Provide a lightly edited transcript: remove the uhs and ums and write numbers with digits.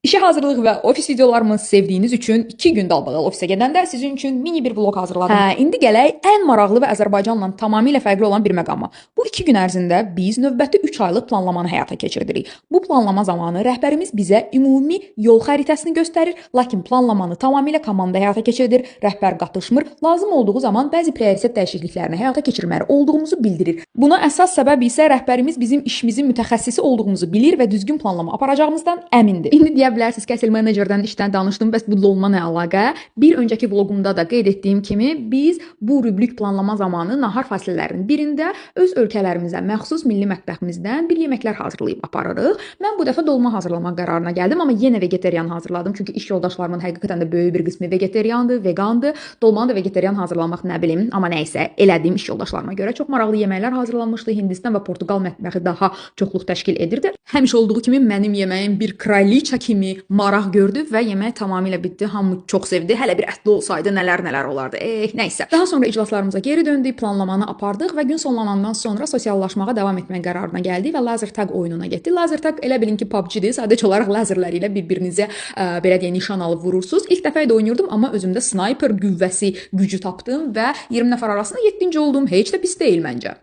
İşe hazırlıq və ofis videolarımı sevdiyiniz üçün 2 gün dalbadal ofisə gedəndə sizin üçün mini bir vlog hazırladım. İndi gələk ən maraqlı və Azərbaycanla tamamilə fərqli olan bir məqama. Bu 2 gün ərzində biz növbəti 3 aylıq planlamanı həyata keçirdirik. Bu planlama zamanı rəhbərimiz bizə ümumi yol xəritəsini göstərir, lakin planlamanı tamamilə komanda həyata keçirdir, rəhbər qatışmır, lazım olduğu zaman bəzi prioritet dəyişikliklərini həyata keçirməli olduğumuzu bildirir. Buna əsas səbəb isə rəhbərimiz bizim işimizin mütəxəssisi olduğumuzu bilir və düzgün planlama aparacağımızdan əmindir. İndi deyə bilərsiniz ki, əsl menecerdən işdən danışdım, bəs bu olma nə əlaqə? Bir öncəki vloqumda da qeyd etdiyim kimi biz bu rubrik planlama zamanı nahar fasilələrinin birində öz ölkələrimizə məxsus milli mətbəximizdən bir yeməklər hazırlayıb aparırıq. Mən bu dəfə dolma hazırlamaq qərarına gəldim, amma yenə vegetarian hazırladım. Çünki iş yoldaşlarımın həqiqətən də böyük bir qismi vegetariandır, vegandır. Dolmanı da vegetarian hazırlamaq nə bilim, amma nəysə, elədiyim iş yoldaşlarıma görə çox maraqlı yeməklər hazırlanmışdı. Hindistan və Portuqal mətbəxi daha çoxluq təşkil edirdi. Həmişə olduğu kimi mənim yeməyim bir kraliça kimi maraq gördü və yemək tamamilə bitdi. Hamı çox sevdi. Hələ bir ətli olsaydı nələr olardı. Nəysə. Daha sonra iclaslarımıza geri döndük, planlamanı apardıq və gün sonlanandan sonra sosiallaşmağa davam etmək qərarına gəldik və laser tag oyununa getdik. Laser tag elə bilin ki PUBG-dir. Sadəcə olaraq lazerlər ilə bir-birinizə belə deyək nişan alıb vurursunuz. İlk dəfə idi oynayırdım, amma özümdə sniper qüvvəsi, gücü tapdım və 20 nəfər arasında 7-ci oldum. Heç də pis deyil məncə.